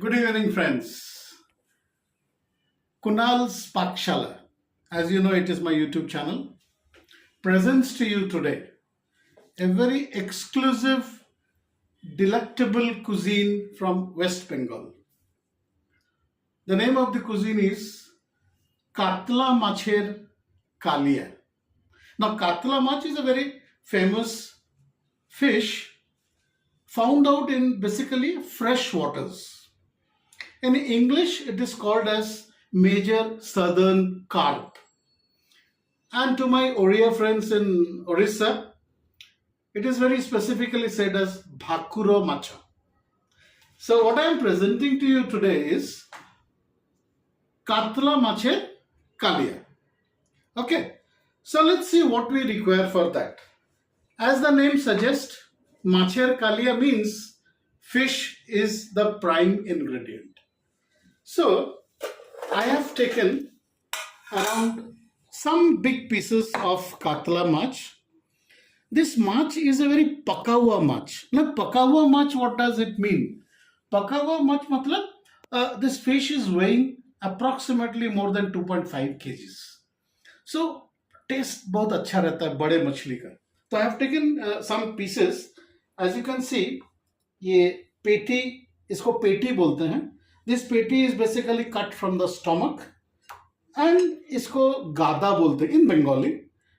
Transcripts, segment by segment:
Good evening, friends. Kunal's Pakshala, as you know, it is my YouTube channel, presents to you today a very exclusive, delectable cuisine from West Bengal. The name of the cuisine is Katla Macher Kalia. Now, Katla Mach is a very famous fish found out in basically fresh waters. In English, it is called as major southern carp. And to my Oriya friends in Orissa, it is very specifically said as Bhakuro Macha. So, what I am presenting to you today is Katla Mache Kalia. Okay, so let's see what we require for that. As the name suggests, Macher Kalia means fish is the prime ingredient. So, I have taken around some big pieces of Katla Mach. This mach is a very pakawa mach. Now, pakawa mach, what does it mean? Pakawa mach matlab this fish is weighing approximately more than 2.5 kgs. So, taste बहुत अच्छा रहता है बड़े मछली का. So, I have taken some pieces. As you can see, ये पेटी, इसको पेटी बोलते हैं. This पेटी is basically cut from the stomach. And इसको गादा बोलते हैं in Bengali.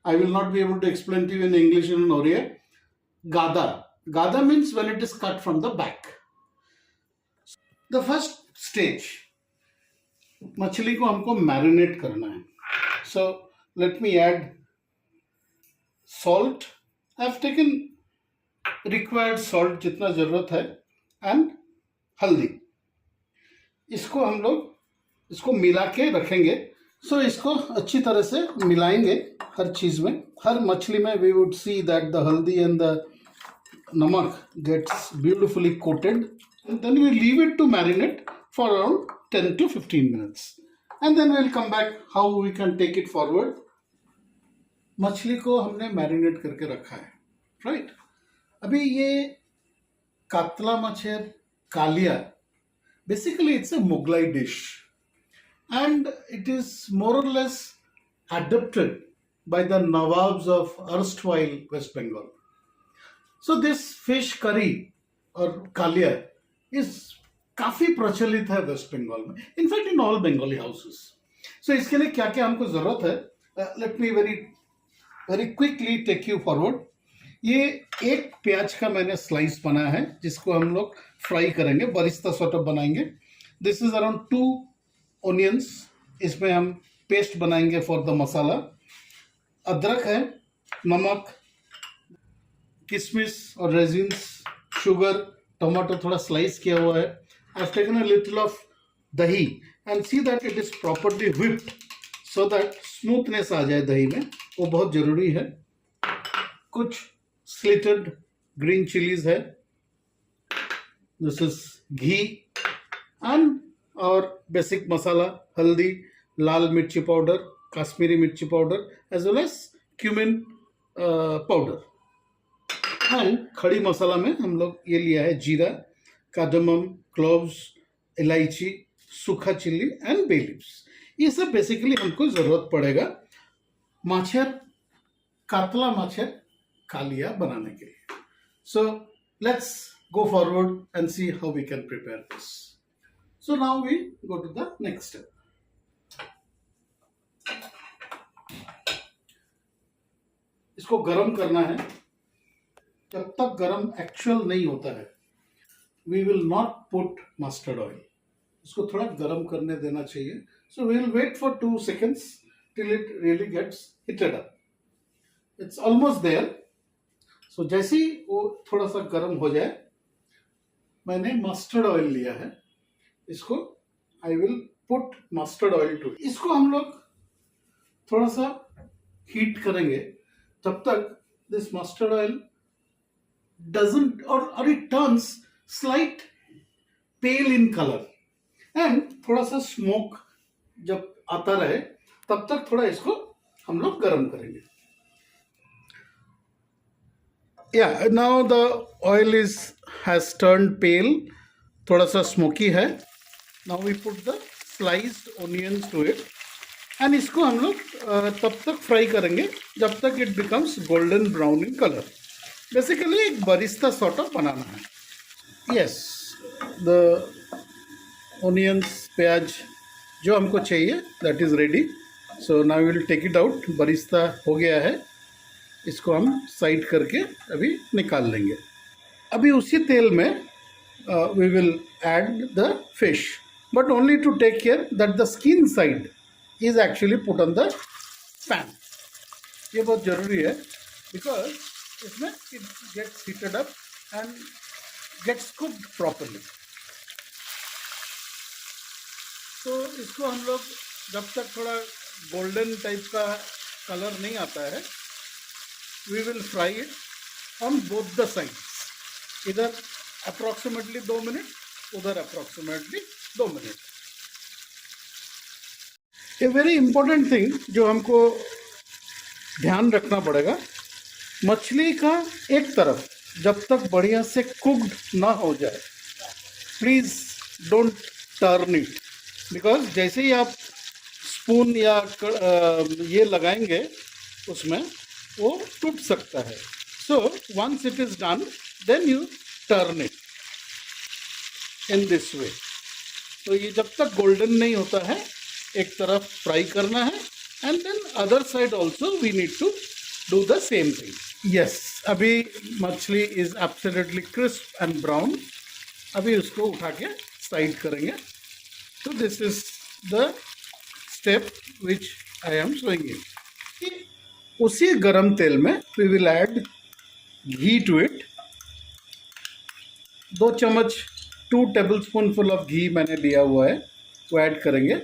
I will not be able to explain to you in English and in Oriya. Gada. Gada means when it is cut from the back. The first stage, मछली को हमको marinate करना है. So let me add salt. I have taken required salt जितना जरूरत है and हल्दी. इसको हम लोग इसको मिला के रखेंगे. सो इसको अच्छी तरह से मिलाएंगे हर चीज में. हर मछली में we would see that the haldi and the namak gets beautifully coated. Then we leave it to marinate for around 10 to 15 minutes. And then will come back how we can take it forward. मछली को हमने marinate करके रखा है, right. अभी ये कातला मछली kalia basically it's a Mughlai dish. And it is more or less adopted by the Nawabs of erstwhile West Bengal. So this fish curry or kalia is काफी प्रचलित है वेस्ट बंगाल में. In fact in all Bengali houses. So इसके लिए क्या क्या हमको जरूरत है, let me very very quickly take you forward. ये एक प्याज का मैंने स्लाइस बनाया है जिसको हम लोग फ्राई करेंगे, बरिस्ता सॉर्ट ऑफ बनाएंगे. This is around 2 onions. इसमें हम पेस्ट बनाएंगे फॉर द मसाला. अदरक है, नमक, किशमिश और रेजिन्स, शुगर, टमाटो थोड़ा स्लाइस किया हुआ है. I have taken a little of dahi and see that it is properly whipped so that smoothness आ जाए दही में, वो बहुत जरूरी है. कुछ स्लिटेड ग्रीन चिलीज है. दिस इज घी एंड और basic masala, haldi, lal mirchi powder, Kashmiri mirchi powder as well as cumin powder. And khada masala में हम लोग ये लिया है जीरा, कार्डमम, क्लोव्स, इलायची, सूखा चिल्ली एंड बे लीव्स. ये सब बेसिकली हमको जरूरत पड़ेगा माछर कातला माछर कालिया बनाने के लिए. So let's go forward and see how we can prepare this. So now we go to the next step. इसको गरम करना है. जब तक गरम एक्चुअल नहीं होता है we will not put mustard oil. इसको थोड़ा गरम करने देना चाहिए. So we will wait for 2 seconds till it really gets heated up. It's almost there. So जैसे ही वो थोड़ा सा गरम हो जाए, मैंने मस्टर्ड ऑयल लिया है. इसको I will put mustard oil to. इसको हम लोग थोड़ा सा हीट करेंगे तब तक दिस मस्टर्ड ऑयल डजंट और it turns slight pale in colour and थोड़ा सा स्मोक जब आता रहे तब तक थोड़ा इसको हम लोग गर्म करेंगे. Yeah, now the oil has turned pale थोड़ा सा स्मोकी है. Now we put the sliced onions to it and इसको हम लोग तब तक फ्राई करेंगे जब तक it becomes golden brown in colour. Basically एक बरिस्ता सॉर्ट ऑफ बनाना है. यस, द ऑनियंस, प्याज जो हमको चाहिए that is ready. So now will take it out. Birista हो गया है, इसको हम साइड करके अभी निकाल लेंगे. अभी उसी तेल में we will add the fish, but only to take care that the skin side is actually put on the pan. ये बहुत ज़रूरी है बिकॉज इसमें it gets heated up and gets cooked properly. तो इसको हम लोग जब तक थोड़ा गोल्डन टाइप का कलर नहीं आता है, we will fry it on both the sides. इधर अप्रॉक्सीमेटली 2 मिनट, उधर approximately 2 minute. A very important thing जो हमको ध्यान रखना पड़ेगा, मछली का एक तरफ जब तक बढ़िया से कुक्ड ना हो जाए, please don't turn it, because जैसे ही आप स्पून या ये लगाएंगे उसमें वो टूट सकता है. So once it is done then you turn it in this way. तो ये जब तक गोल्डन नहीं होता है एक तरफ फ्राई करना है and then other side also we need to do the same thing. Yes, अभी मछली is absolutely crisp and brown. अभी उसको उठा के साइड करेंगे. So this is the step which I am showing you. उसी गरम तेल में we will add ghee to it. 2 चम्मच 2 tablespoonful of घी मैंने लिया हुआ है, वो ऐड करेंगे.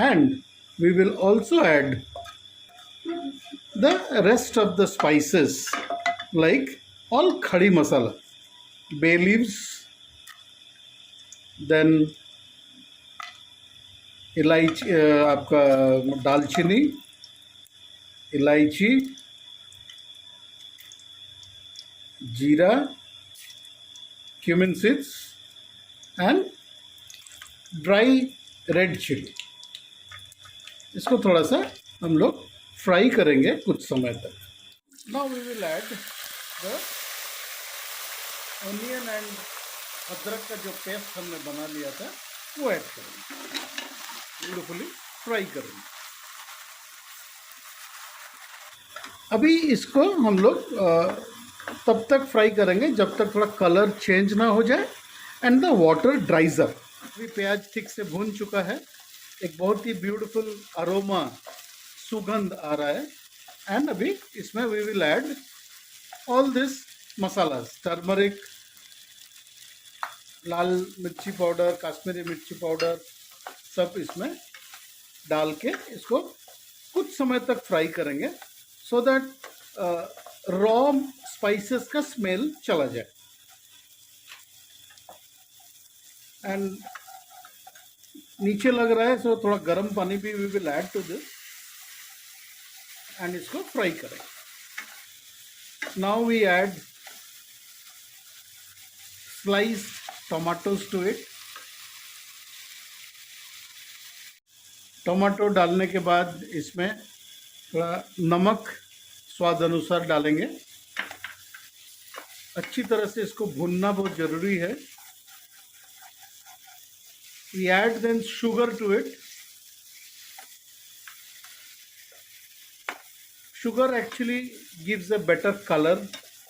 And we will also add the rest of the spices like all खड़ी मसाला, bay leaves, then इलायची, आपका दालचीनी, इलायची, जीरा, cumin seeds and dry red chilli. इसको थोड़ा सा हम लोग फ्राई करेंगे कुछ समय तक. Now we will add the onion and अदरक का जो पेस्ट हमने बना लिया था वो ऐड करेंगे. ब्यूटीफुली फ्राई करेंगे. अभी इसको हम लोग तब तक फ्राई करेंगे जब तक थोड़ा कलर चेंज ना हो जाए एंड द वाटर ड्राइज अप. अभी प्याज ठीक से भून चुका है, एक बहुत ही ब्यूटीफुल अरोमा, सुगंध आ रहा है. एंड अभी इसमें we will add all this masalas, turmeric, lal mirchi powder, Kashmiri mirchi powder, सब इसमें डाल के इसको कुछ समय तक फ्राई करेंगे सो दैट रॉ स्पाइसेस का स्मेल चला जाए. एंड नीचे लग रहा है सो थोड़ा गर्म पानी भी we will add to this and इसको फ्राई करेंगे. Now we add sliced tomatoes to it. Tomato डालने के बाद इसमें थोड़ा नमक स्वाद अनुसार डालेंगे. अच्छी तरह से इसको भूनना बहुत ज़रूरी है. We add then sugar to it. Sugar actually gives a better color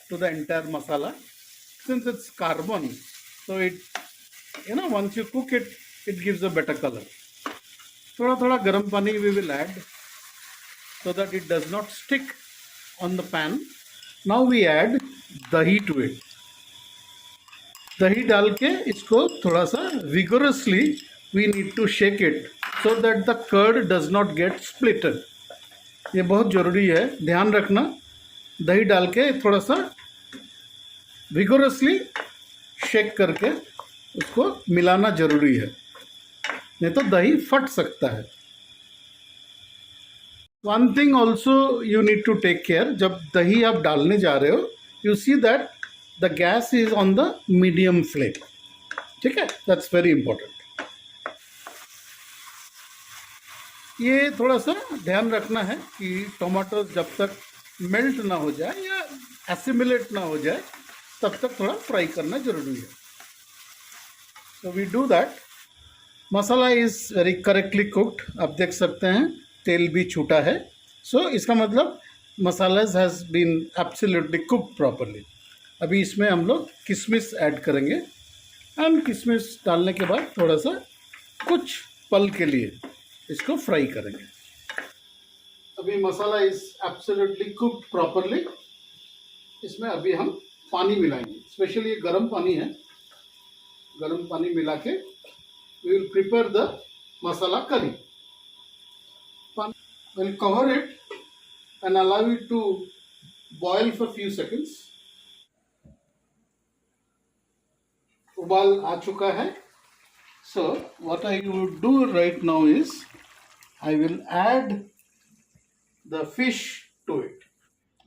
to the entire masala since it's carbon. So once you cook it, it gives a better color. थोड़ा थोड़ा गर्म पानी we will add so that it does not stick on the pan. Now we add दही to it. दही डाल के इसको थोड़ा सा vigorously we need to shake it so that the curd does not get splitted. ये बहुत ज़रूरी है, ध्यान रखना. दही डाल के थोड़ा सा vigorously शेक करके उसको मिलाना ज़रूरी है, नहीं तो दही फट सकता है. One thing also you need to take care, जब दही आप डालने जा रहे हो, you see that the gas is on the medium flame. ठीक है, दैट्स वेरी इंपॉर्टेंट। ये थोड़ा सा ध्यान रखना है कि टमाटो जब तक मेल्ट ना हो जाए या एसिमिलेट ना हो जाए तब तक थोड़ा फ्राई करना जरूरी है। So we do that. Masala is very correctly cooked. आप देख सकते हैं तेल भी छूटा है। सो इसका मतलब masala has been absolutely cooked properly. अभी इसमें हम लोग किशमिश ऐड करेंगे एंड किशमिश डालने के बाद थोड़ा सा कुछ पल के लिए इसको फ्राई करेंगे। अभी मसाला इज़ एब्सोल्युटली कुक्ड प्रॉपरली। इसमें अभी हम पानी मिलाएंगे, स्पेशली ये गर्म पानी है। गर्म पानी मिला के we will prepare the masala curry. We'll cover it and allow it to boil for few seconds. उबाल आ चुका है। So what I will do right now is I will add the fish to it.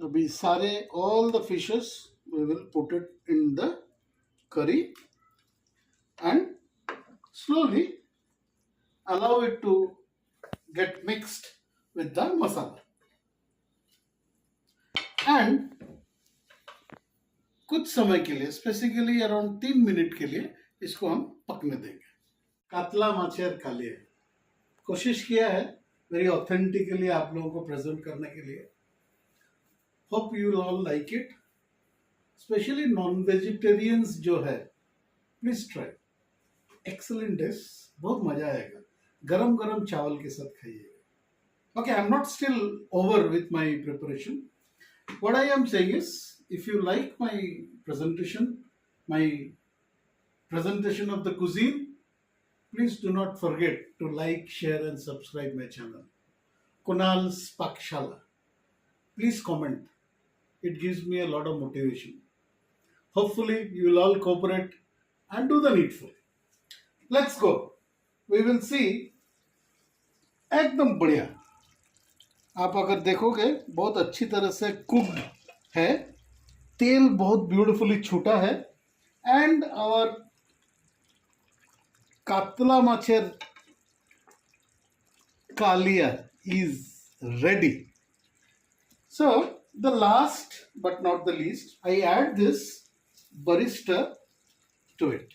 अभी सारे all the fishes we will put it in the curry and slowly allow it to get mixed with the masala and कुछ समय के लिए, specifically around 3 minute के लिए इसको हम पकने देंगे। कातला माछेर कालिया कोशिश किया है वेरी ऑथेंटिकली आप लोगों को प्रेजेंट करने के लिए। Hope you all like it. Specially non vegetarians जो है प्लीज ट्राई। एक्सलेंट डिश, बहुत मजा आएगा। गरम गरम चावल के साथ खाइएगा। Okay, I am not still over with my preparation. What I am saying is if you like my presentation of the cuisine, please do not forget to like, share and subscribe my channel Kunal's Pakshala. Please comment, it gives me a lot of motivation. Hopefully you will all cooperate and do the needful. Let's go. We will see. एकदम बढ़िया। आप अगर देखोगे बहुत अच्छी तरह से cooked है, तेल बहुत ब्यूटीफुली छूटा है and our Katla macher kalia is ready. So the last but not the least, I add this barista to it.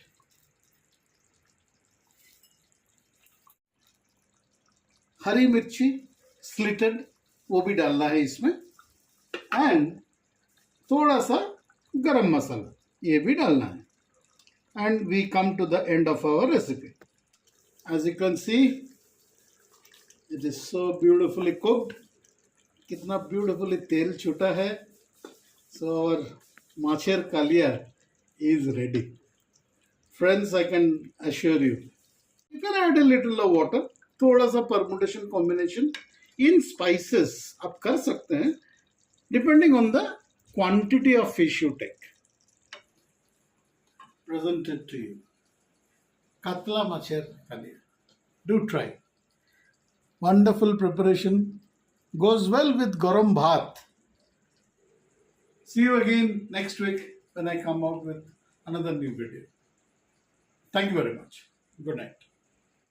हरी मिर्ची स्लिटेड वो भी डालना है इसमें एंड थोड़ा सा गरम मसाला ये भी डालना है and we come to the end of our recipe. As you can see it is so beautifully cooked. कितना ब्यूटिफुली तेल छूटा है। So our macher kalia is ready. Friends, I can assure you can add a little of water. थोड़ा सा permutation combination इन spices आप कर सकते हैं depending on the quantity of fish you take. Presented to you katla macher kalia. Do try. Wonderful preparation, goes well with garam bhat. See you again next week when I come out with another new video. Thank you very much. Good night.